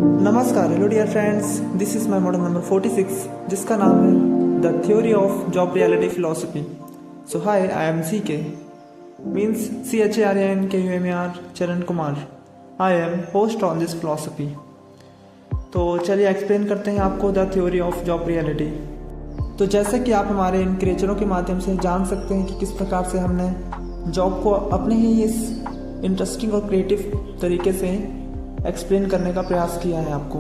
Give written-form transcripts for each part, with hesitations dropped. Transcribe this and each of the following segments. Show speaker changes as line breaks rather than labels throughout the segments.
नमस्कार, hello dear friends, this is my model number 46 जिसका नाम है the theory of job reality philosophy. So hi, I am C K means CHARNKUMAR Charan Kumar. I am post on this philosophy. तो चलिए explain करते हैं आपको the theory of job reality. तो जैसे कि आप हमारे इन क्रिएचरों के माध्यम से जान सकते हैं कि किस प्रकार से हमने जॉब को अपने ही इस इंटरेस्टिंग और क्रिएटिव तरीके से एक्सप्लेन करने का प्रयास किया है आपको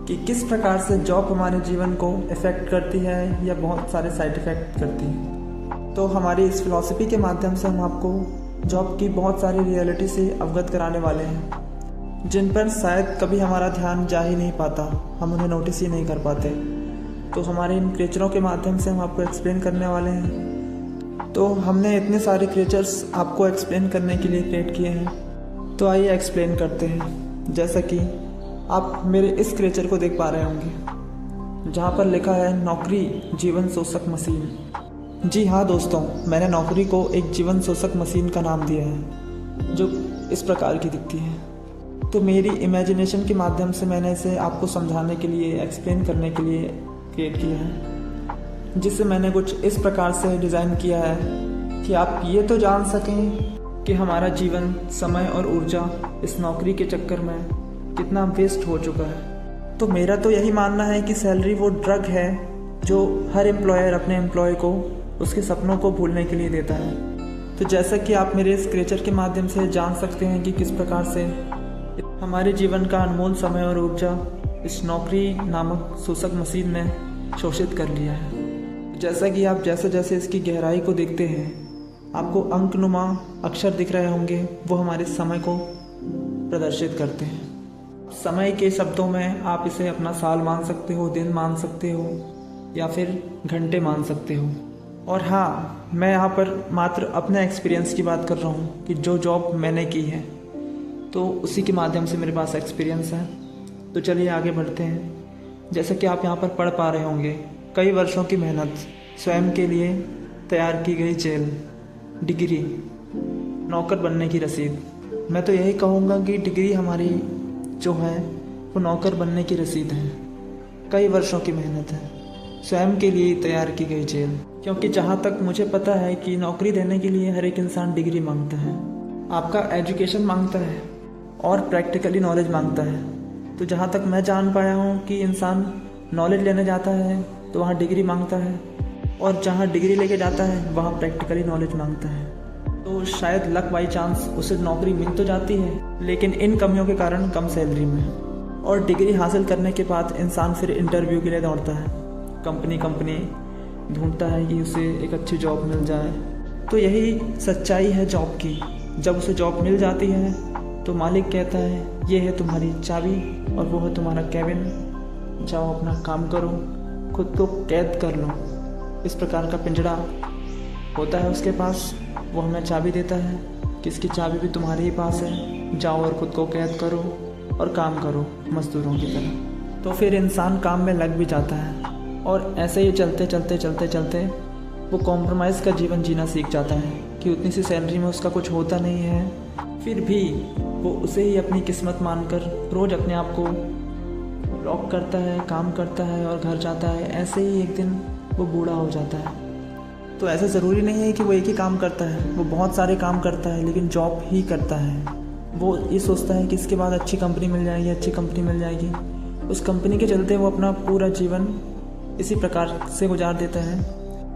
कि किस प्रकार से जॉब हमारे जीवन को इफ़ेक्ट करती है या बहुत सारे साइड इफ़ेक्ट करती है। तो हमारी इस फिलॉसफी के माध्यम से हम आपको जॉब की बहुत सारी रियलिटी से अवगत कराने वाले हैं जिन पर शायद कभी हमारा ध्यान जा ही नहीं पाता, हम उन्हें नोटिस ही नहीं कर पाते। तो हमारे इन क्रिएचरों के माध्यम से हम आपको एक्सप्लेन करने वाले हैं। तो हमने इतने सारे क्रिएचर्स आपको एक्सप्लेन करने के लिए क्रिएट किए हैं, तो आइए एक्सप्लेन करते हैं। जैसा कि आप मेरे इस क्रिएचर को देख पा रहे होंगे जहाँ पर लिखा है नौकरी जीवन शोषक मशीन। जी हाँ दोस्तों, मैंने नौकरी को एक जीवन शोषक मशीन का नाम दिया है जो इस प्रकार की दिखती है। तो मेरी इमेजिनेशन के माध्यम से मैंने इसे आपको समझाने के लिए, एक्सप्लेन करने के लिए क्रिएट किया है, जिससे मैंने कुछ इस प्रकार से डिज़ाइन किया है कि आप ये तो जान सकें कि हमारा जीवन, समय और ऊर्जा इस नौकरी के चक्कर में कितना वेस्ट हो चुका है। तो मेरा तो यही मानना है कि सैलरी वो ड्रग है जो हर एम्प्लॉयर अपने एम्प्लॉय को उसके सपनों को भूलने के लिए देता है। तो जैसा कि आप मेरे इस क्रिएचर के माध्यम से जान सकते हैं कि किस प्रकार से हमारे जीवन का अनमोल समय और ऊर्जा इस नौकरी नामक शोषक मशीन ने शोषित कर लिया है। जैसा कि आप जैसे जैसे इसकी गहराई को देखते हैं, आपको अंकनुमा अक्षर दिख रहे होंगे, वो हमारे समय को प्रदर्शित करते हैं। समय के शब्दों में आप इसे अपना साल मान सकते हो, दिन मान सकते हो या फिर घंटे मान सकते हो। और हाँ, मैं यहाँ पर मात्र अपने एक्सपीरियंस की बात कर रहा हूँ कि जो जॉब मैंने की है तो उसी के माध्यम से मेरे पास एक्सपीरियंस है। तो चलिए आगे बढ़ते हैं। जैसे कि आप यहाँ पर पढ़ पा रहे होंगे, कई वर्षों की मेहनत, स्वयं के लिए तैयार की गई जेल, डिग्री, नौकर बनने की रसीद। मैं तो यही कहूँगा कि डिग्री हमारी जो है वो नौकर बनने की रसीद है। कई वर्षों की मेहनत है, स्वयं के लिए तैयार की गई जेल। क्योंकि जहाँ तक मुझे पता है कि नौकरी देने के लिए हर एक इंसान डिग्री मांगता है, आपका एजुकेशन मांगता है और प्रैक्टिकली नॉलेज मांगता है। तो जहाँ तक मैं जान पाया हूँ कि इंसान नॉलेज लेने जाता है तो वहाँ डिग्री मांगता है, और जहाँ डिग्री लेके जाता है वहाँ प्रैक्टिकली नॉलेज मांगता है। तो शायद लक बाई चांस उसे नौकरी मिल तो जाती है, लेकिन इन कमियों के कारण कम सैलरी में। और डिग्री हासिल करने के बाद इंसान फिर इंटरव्यू के लिए दौड़ता है, कंपनी ढूंढता है कि उसे एक अच्छी जॉब मिल जाए। तो यही सच्चाई है जॉब की। जब उसे जॉब मिल जाती है तो मालिक कहता है ये है तुम्हारी चाबी और वो है तुम्हारा कैबिन, जाओ अपना काम करो, खुद को कैद कर लो। इस प्रकार का पिंजड़ा होता है उसके पास, वो हमें चाबी देता है कि इसकी चाबी भी तुम्हारे ही पास है, जाओ और ख़ुद को कैद करो और काम करो मज़दूरों की तरह। तो फिर इंसान काम में लग भी जाता है और ऐसे ही चलते वो कॉम्प्रोमाइज़ का जीवन जीना सीख जाता है कि उतनी सी सैलरी में उसका कुछ होता नहीं है। फिर भी वो उसे ही अपनी किस्मत मानकर रोज़ अपने आप को लॉक करता है, काम करता है और घर जाता है। ऐसे ही एक दिन वो बूढ़ा हो जाता है। तो ऐसा ज़रूरी नहीं है कि वो एक ही काम करता है, वो बहुत सारे काम करता है, लेकिन जॉब ही करता है। वो ये सोचता है कि इसके बाद अच्छी कंपनी मिल जाएगी। उस कंपनी के चलते वो अपना पूरा जीवन इसी प्रकार से गुजार देता है,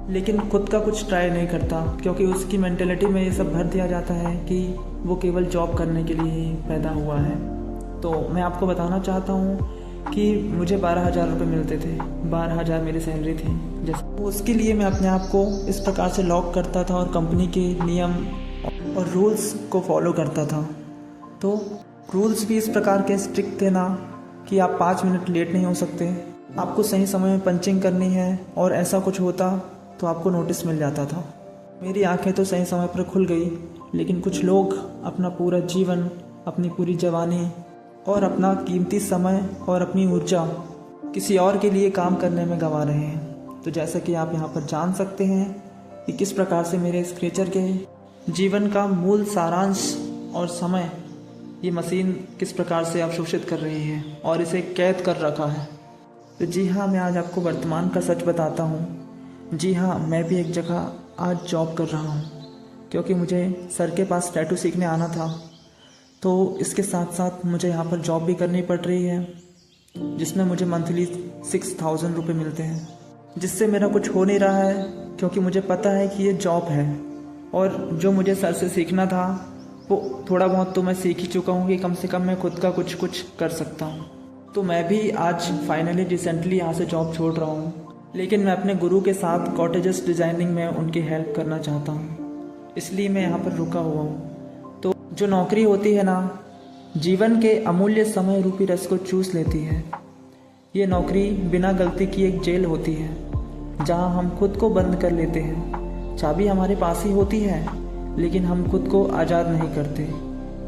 लेकिन खुद का कुछ ट्राई नहीं करता, क्योंकि उसकी मेंटेलिटी में ये सब भर दिया जाता है कि वो केवल जॉब करने के लिए ही पैदा हुआ है। तो मैं आपको बताना चाहता हूँ कि मुझे 12,000 रुपये मिलते थे, 12,000 मेरी सैलरी थी। जैसे उसके लिए मैं अपने आप को इस प्रकार से लॉक करता था और कंपनी के नियम और रूल्स को फॉलो करता था। तो रूल्स भी इस प्रकार के स्ट्रिक्ट थे ना कि आप 5 मिनट लेट नहीं हो सकते, आपको सही समय में पंचिंग करनी है, और ऐसा कुछ होता तो आपको नोटिस मिल जाता था। मेरी आंखें तो सही समय पर खुल गई, लेकिन कुछ लोग अपना पूरा जीवन, अपनी पूरी जवानी और अपना कीमती समय और अपनी ऊर्जा किसी और के लिए काम करने में गंवा रहे हैं। तो जैसा कि आप यहाँ पर जान सकते हैं कि किस प्रकार से मेरे इस क्रिएचर के जीवन का मूल सारांश और समय ये मशीन किस प्रकार से अवशोषित कर रही है और इसे कैद कर रखा है। तो जी हाँ, मैं आज आपको वर्तमान का सच बताता हूँ। जी हाँ, मैं भी एक जगह आज जॉब कर रहा हूँ, क्योंकि मुझे सर के पास टैटू सीखने आना था। तो इसके साथ साथ मुझे यहाँ पर जॉब भी करनी पड़ रही है, जिसमें मुझे मंथली 6000 रुपये मिलते हैं, जिससे मेरा कुछ हो नहीं रहा है, क्योंकि मुझे पता है कि ये जॉब है और जो मुझे सर से सीखना था वो थोड़ा बहुत तो मैं सीख ही चुका हूँ कि कम से कम मैं खुद का कुछ कर सकता हूँ। तो मैं भी आज फाइनली रिसेंटली यहाँ से जॉब छोड़ रहा हूँ, लेकिन मैं अपने गुरु के साथ कॉटेजेस डिज़ाइनिंग में उनकी हेल्प करना चाहता हूँ, इसलिए मैं यहाँ पर रुका हुआ हूँ। तो जो नौकरी होती है ना, जीवन के अमूल्य समय रूपी रस को चूस लेती है। ये नौकरी बिना गलती की एक जेल होती है, जहाँ हम खुद को बंद कर लेते हैं। चाबी हमारे पास ही होती है, लेकिन हम खुद को आज़ाद नहीं करते।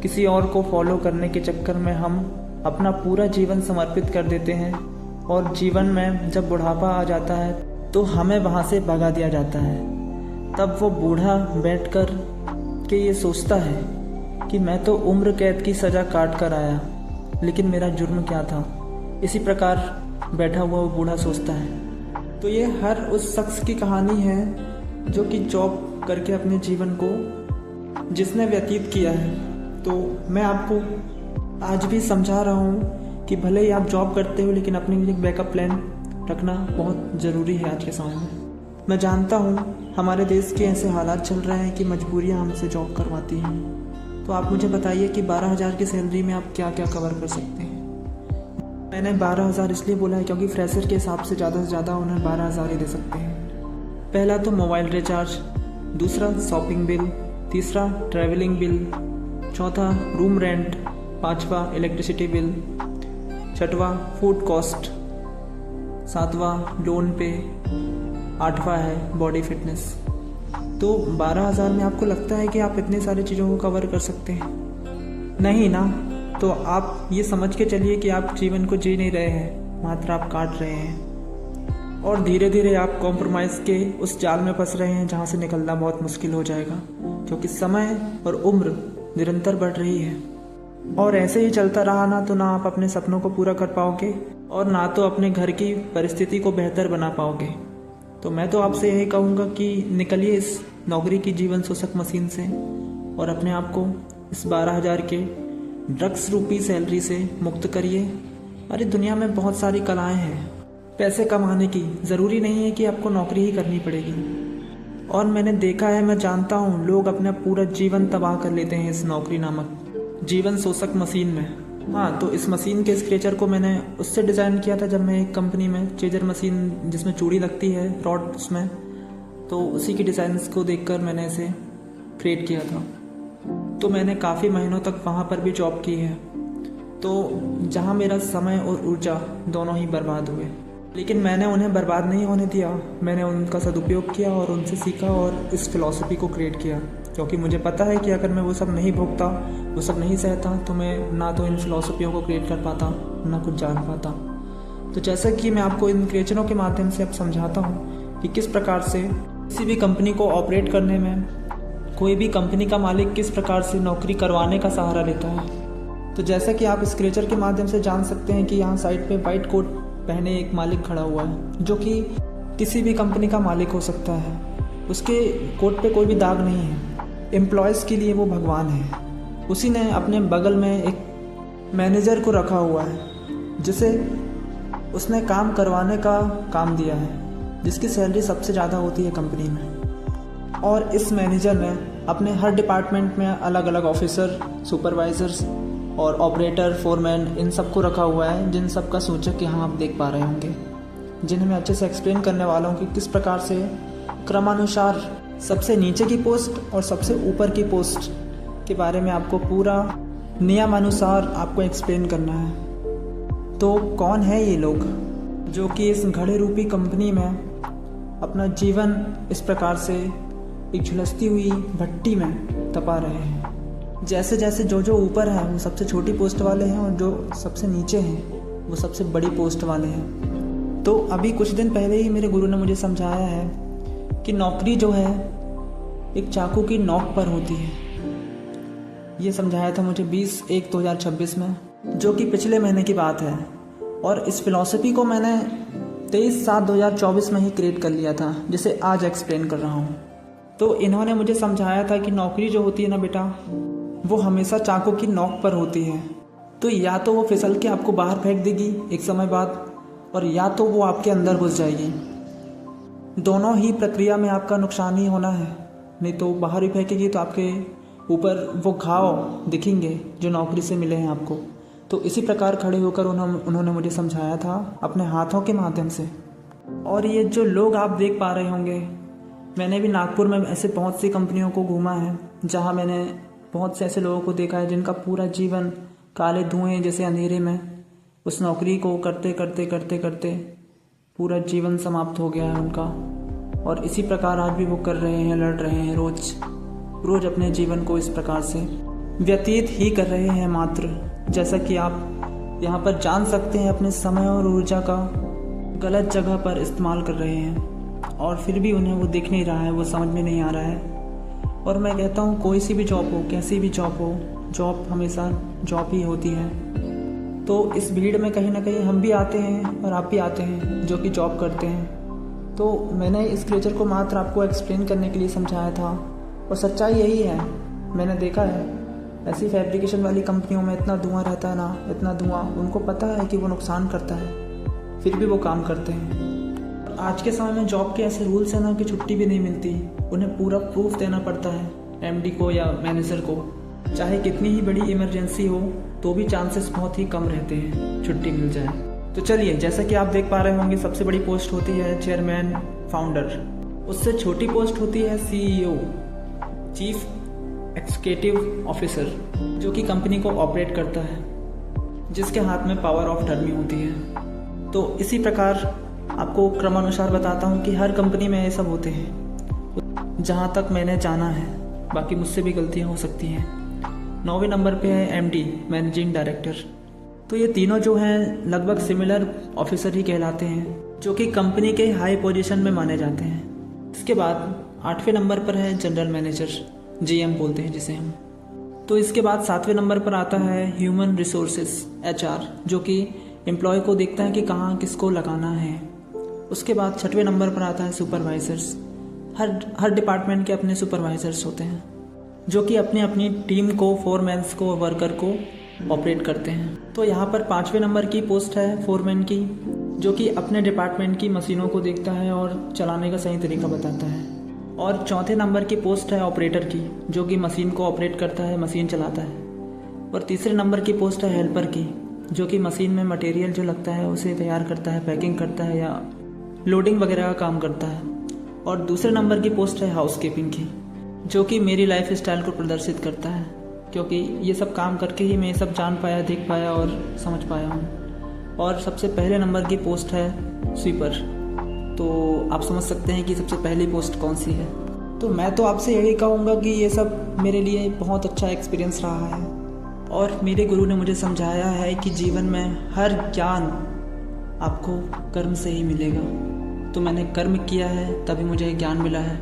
किसी और को फॉलो करने के चक्कर में हम अपना पूरा जीवन समर्पित कर देते हैं, और जीवन में जब बुढ़ापा आ जाता है तो हमें वहाँ से भगा दिया जाता है। तब वो बूढ़ा बैठकर के ये सोचता है कि मैं तो उम्र कैद की सज़ा काट कर आया, लेकिन मेरा जुर्म क्या था। इसी प्रकार बैठा हुआ वो बूढ़ा सोचता है। तो ये हर उस शख्स की कहानी है जो कि जॉब करके अपने जीवन को जिसने व्यतीत किया है। तो मैं आपको आज भी समझा रहा हूँ कि भले ही आप जॉब करते हो, लेकिन अपने लिए एक बैकअप प्लान रखना बहुत ज़रूरी है आज के समय में। मैं जानता हूँ हमारे देश के ऐसे हालात चल रहे हैं कि मजबूरियाँ हमसे जॉब करवाती हैं। तो आप मुझे बताइए कि 12,000 की सैलरी में आप क्या क्या कवर कर सकते हैं। मैंने 12,000 इसलिए बोला है क्योंकि फ्रेशर के हिसाब से ज़्यादा उन्हें 12,000 ही दे सकते हैं। पहला तो मोबाइल रिचार्ज, दूसरा शॉपिंग बिल, तीसरा ट्रैवलिंग बिल, चौथा रूम रेंट, पांचवा इलेक्ट्रिसिटी बिल, छठवां फूड कॉस्ट, सातवां लोन पे, आठवां है बॉडी फिटनेस। तो 12,000 में आपको लगता है कि आप इतनी सारी चीज़ों को कवर कर सकते हैं? नहीं ना। तो आप ये समझ के चलिए कि आप जीवन को जी नहीं रहे हैं, मात्र आप काट रहे हैं, और धीरे धीरे आप कॉम्प्रोमाइज़ के उस जाल में फंस रहे हैं जहाँ से निकलना बहुत मुश्किल हो जाएगा, क्योंकि समय और उम्र निरंतर बढ़ रही है। और ऐसे ही चलता रहा ना तो ना आप अपने सपनों को पूरा कर पाओगे और ना तो अपने घर की परिस्थिति को बेहतर बना पाओगे। तो मैं तो आपसे यही कहूँगा कि निकलिए इस नौकरी की जीवन शोषक मशीन से और अपने आप को इस 12,000 के ड्रग्स रूपी सैलरी से मुक्त करिए। अरे दुनिया में बहुत सारी कलाएं हैं पैसे कमाने की, ज़रूरी नहीं है कि आपको नौकरी ही करनी पड़ेगी। और मैंने देखा है, मैं जानता हूँ लोग अपना पूरा जीवन तबाह कर लेते हैं इस नौकरी नामक जीवन शोषक मशीन में। हाँ, तो इस मशीन के स्क्रेचर को मैंने उससे डिज़ाइन किया था जब मैं एक कंपनी में चेजर मशीन जिसमें चूड़ी लगती है रॉड उसमें, तो उसी की डिज़ाइंस को देखकर मैंने इसे क्रिएट किया था। तो मैंने काफ़ी महीनों तक वहाँ पर भी जॉब की है, तो जहाँ मेरा समय और ऊर्जा दोनों ही बर्बाद हुए, लेकिन मैंने उन्हें बर्बाद नहीं होने दिया। मैंने उनका सदुपयोग किया और उनसे सीखा और इस फिलॉसफी को क्रिएट किया, क्योंकि मुझे पता है कि अगर मैं वो सब नहीं भोगता, वो सब नहीं सहता, तो मैं ना तो इन फिलॉसफियों को क्रिएट कर पाता, ना कुछ जान पाता। तो जैसा कि मैं आपको इन क्रिएचरों के माध्यम से अब समझाता हूँ कि किस प्रकार से किसी भी कंपनी को ऑपरेट करने में कोई भी कंपनी का मालिक किस प्रकार से नौकरी करवाने का सहारा लेता है। तो जैसा कि आप इस क्रिएचर के माध्यम से जान सकते हैं कि यहाँ साइड पे वाइट कोट पहने एक मालिक खड़ा हुआ है, जो कि किसी भी कंपनी का मालिक हो सकता है। उसके कोट पे कोई भी दाग नहीं है। एम्प्लॉयज़ के लिए वो भगवान है। उसी ने अपने बगल में एक मैनेजर को रखा हुआ है, जिसे उसने काम करवाने का काम दिया है, जिसकी सैलरी सबसे ज़्यादा होती है कंपनी में। और इस मैनेजर ने अपने हर डिपार्टमेंट में अलग अलग ऑफिसर, सुपरवाइजर्स और ऑपरेटर, फोरमैन, इन सबको रखा हुआ है, जिन सब का सूचक यहाँ आप देख पा रहे होंगे, जिन्हें मैं अच्छे से एक्सप्लेन करने वाला हूँ कि किस प्रकार से क्रमानुसार सबसे नीचे की पोस्ट और सबसे ऊपर की पोस्ट के बारे में आपको पूरा नियमानुसार आपको एक्सप्लेन करना है। तो कौन है ये लोग जो कि इस घड़े रूपी कंपनी में अपना जीवन इस प्रकार से एक झुलसती हुई भट्टी में तपा रहे हैं? जैसे जैसे जो ऊपर है वो सबसे छोटी पोस्ट वाले हैं, और जो सबसे नीचे हैं वो सबसे बड़ी पोस्ट वाले हैं। तो अभी कुछ दिन पहले ही मेरे गुरु ने मुझे समझाया है कि नौकरी जो है एक चाकू की नोक पर होती है। ये समझाया था मुझे 20/1/2026 में, जो कि पिछले महीने की बात है। और इस फिलॉसफी को मैंने 23/7/2024 में ही क्रिएट कर लिया था, जिसे आज एक्सप्लेन कर रहा हूँ। तो इन्होंने मुझे समझाया था कि नौकरी जो होती है ना बेटा, वो हमेशा चाकू की नोक पर होती है। तो या तो वो फिसल के आपको बाहर फेंक देगी एक समय बाद, और या तो वो आपके अंदर घुस जाएगी। दोनों ही प्रक्रिया में आपका नुकसान ही होना है। नहीं तो बाहर ही फेंकेगी तो आपके ऊपर वो घाव दिखेंगे जो नौकरी से मिले हैं आपको। तो इसी प्रकार खड़े होकर उन्होंने मुझे समझाया था अपने हाथों के माध्यम से। और ये जो लोग आप देख पा रहे होंगे, मैंने भी नागपुर में ऐसे बहुत सी कंपनियों को घूमा है जहाँ मैंने बहुत से ऐसे लोगों को देखा है जिनका पूरा जीवन काले धुएं जैसे अंधेरे में उस नौकरी को करते करते करते करते पूरा जीवन समाप्त हो गया है उनका। और इसी प्रकार आज भी वो कर रहे हैं, लड़ रहे हैं, रोज अपने जीवन को इस प्रकार से व्यतीत ही कर रहे हैं मात्र। जैसा कि आप यहाँ पर जान सकते हैं, अपने समय और ऊर्जा का गलत जगह पर इस्तेमाल कर रहे हैं और फिर भी उन्हें वो दिख नहीं रहा है, वो समझ में नहीं आ रहा है। और मैं कहता हूँ कोई सी भी जॉब हो, कैसी भी जॉब हो, जॉब हमेशा जॉब ही होती है। तो इस भीड़ में कहीं ना कहीं हम भी आते हैं और आप भी आते हैं जो कि जॉब करते हैं। तो मैंने इस क्रिएचर को मात्र आपको एक्सप्लेन करने के लिए समझाया था, और सच्चाई यही है। मैंने देखा है ऐसी फैब्रिकेशन वाली कंपनियों में इतना धुआं रहता है ना, इतना धुआं, उनको पता है कि वो नुकसान करता है, फिर भी वो काम करते हैं। आज के समय में जॉब के ऐसे रूल्स हैं ना कि छुट्टी भी नहीं मिलती, उन्हें पूरा प्रूफ देना पड़ता है एमडी को या मैनेजर को। चाहे कितनी ही बड़ी इमरजेंसी हो तो भी चांसेस बहुत ही कम रहते हैं छुट्टी मिल जाए। तो चलिए, जैसा कि आप देख पा रहे होंगे, सबसे बड़ी पोस्ट होती है चेयरमैन फाउंडर, उससे छोटी पोस्ट होती है सीईओ, चीफ एग्जीक्यूटिव ऑफिसर, जो कि कंपनी को ऑपरेट करता है, जिसके हाथ में पावर ऑफ टर्नी होती है। तो इसी प्रकार आपको क्रमानुसार बताता हूँ कि हर कंपनी में ये सब होते हैं जहाँ तक मैंने जाना है, बाकी मुझसे भी गलतियाँ हो सकती हैं। 9वें नंबर पे है एमडी, मैनेजिंग डायरेक्टर। तो ये तीनों जो हैं लगभग सिमिलर ऑफिसर ही कहलाते हैं, जो कि कंपनी के हाई पोजीशन में माने जाते हैं। इसके बाद 8वें नंबर पर है जनरल मैनेजर, जीएम बोलते हैं जिसे हम। तो इसके बाद 7वें नंबर पर आता है ह्यूमन रिसोर्सेज, एचआर, जो कि एम्प्लॉय को देखता है कि कहाँ किसको लगाना है। उसके बाद 6वें नंबर पर आता है सुपरवाइजर्स। हर डिपार्टमेंट के अपने सुपरवाइजर्स होते हैं, जो कि अपनी अपनी टीम को, फोरमैन्स को, वर्कर को ऑपरेट करते हैं। तो यहाँ पर 5वें नंबर की पोस्ट है फोरमैन की, जो कि अपने डिपार्टमेंट की मशीनों को देखता है और चलाने का सही तरीका बताता है। और 4थे नंबर की पोस्ट है ऑपरेटर की, जो कि मशीन को ऑपरेट करता है, मशीन चलाता है। और 3रे नंबर की पोस्ट है हेल्पर की, जो कि मशीन में मटेरियल जो लगता है उसे तैयार करता है, पैकिंग करता है या लोडिंग वगैरह का काम करता है। और 2रे नंबर की पोस्ट है हाउसकीपिंग की, जो कि मेरी लाइफ स्टाइल को प्रदर्शित करता है, क्योंकि ये सब काम करके ही मैं ये सब जान पाया, देख पाया और समझ पाया हूँ। और सबसे पहले नंबर की पोस्ट है स्वीपर। तो आप समझ सकते हैं कि सबसे पहली पोस्ट कौन सी है। तो मैं तो आपसे यही कहूँगा कि ये सब मेरे लिए बहुत अच्छा एक्सपीरियंस रहा है, और मेरे गुरु ने मुझे समझाया है कि जीवन में हर ज्ञान आपको कर्म से ही मिलेगा। तो मैंने कर्म किया है तभी मुझे ज्ञान मिला है।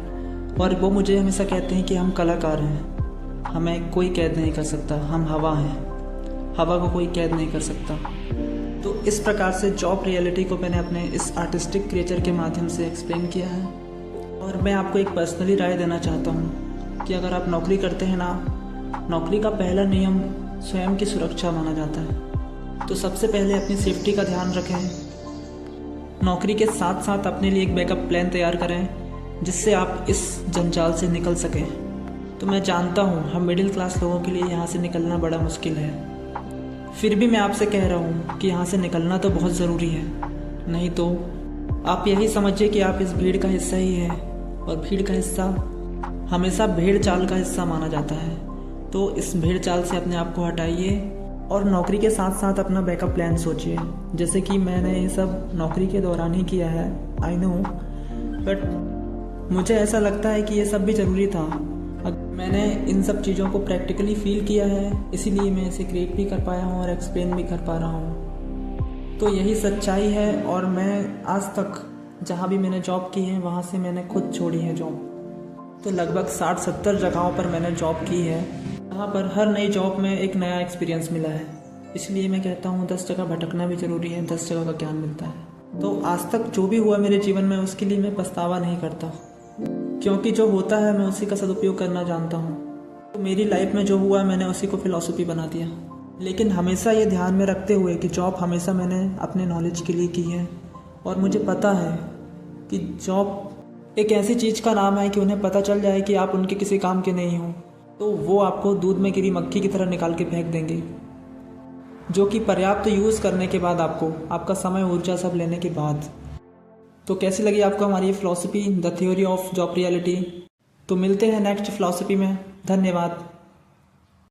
और वो मुझे हमेशा कहते हैं कि हम कलाकार हैं, हमें कोई कैद नहीं कर सकता, हम हवा हैं, हवा को कोई कैद नहीं कर सकता। तो इस प्रकार से जॉब रियलिटी को मैंने अपने इस आर्टिस्टिक क्रिएचर के माध्यम से एक्सप्लेन किया है। और मैं आपको एक पर्सनली राय देना चाहता हूँ कि अगर आप नौकरी करते हैं ना, नौकरी का पहला नियम स्वयं की सुरक्षा माना जाता है। तो सबसे पहले अपनी सेफ्टी का ध्यान रखें। नौकरी के साथ साथ अपने लिए एक बैकअप प्लान तैयार करें, जिससे आप इस जंजाल से निकल सकें। तो मैं जानता हूँ हम मिडिल क्लास लोगों के लिए यहाँ से निकलना बड़ा मुश्किल है, फिर भी मैं आपसे कह रहा हूँ कि यहाँ से निकलना तो बहुत ज़रूरी है। नहीं तो आप यही समझिए कि आप इस भीड़ का हिस्सा ही हैं, और भीड़ का हिस्सा हमेशा भेड़ चाल का हिस्सा माना जाता है। तो इस भेड़ चाल से अपने आप को हटाइए और नौकरी के साथ साथ अपना बैकअप प्लान सोचिए। जैसे कि मैंने ये सब नौकरी के दौरान ही किया है, आई नो, बट मुझे ऐसा लगता है कि ये सब भी ज़रूरी था। मैंने इन सब चीज़ों को प्रैक्टिकली फील किया है, इसीलिए मैं इसे क्रिएट भी कर पाया हूँ और एक्सप्लेन भी कर पा रहा हूँ। तो यही सच्चाई है। और मैं आज तक जहाँ भी मैंने जॉब की है वहाँ से मैंने खुद छोड़ी है जॉब। तो लगभग 60-70 जगहों पर मैंने जॉब की है। यहाँ पर हर नई जॉब में एक नया एक्सपीरियंस मिला है, इसलिए मैं कहता हूँ 10 जगह भटकना भी ज़रूरी है, 10 जगह का ज्ञान मिलता है। तो आज तक जो भी हुआ मेरे जीवन में उसके लिए मैं पछतावा नहीं करता, क्योंकि जो होता है मैं उसी का सदुपयोग करना जानता हूँ। तो मेरी लाइफ में जो हुआ मैंने उसी को फिलॉसफी बना दिया, लेकिन हमेशा ये ध्यान में रखते हुए कि जॉब हमेशा मैंने अपने नॉलेज के लिए की है। और मुझे पता है कि जॉब एक ऐसी चीज़ का नाम है कि उन्हें पता चल जाए कि आप उनके किसी काम के नहीं हो तो वो आपको दूध में गिरी मक्खी की तरह निकाल के फेंक देंगे, जो कि पर्याप्त यूज़ करने के बाद आपको आपका समय ऊर्जा सब लेने के बाद। तो कैसी लगी आपको हमारी ये philosophy, the theory of job reality? तो मिलते हैं नेक्स्ट फिलॉसफी में। धन्यवाद।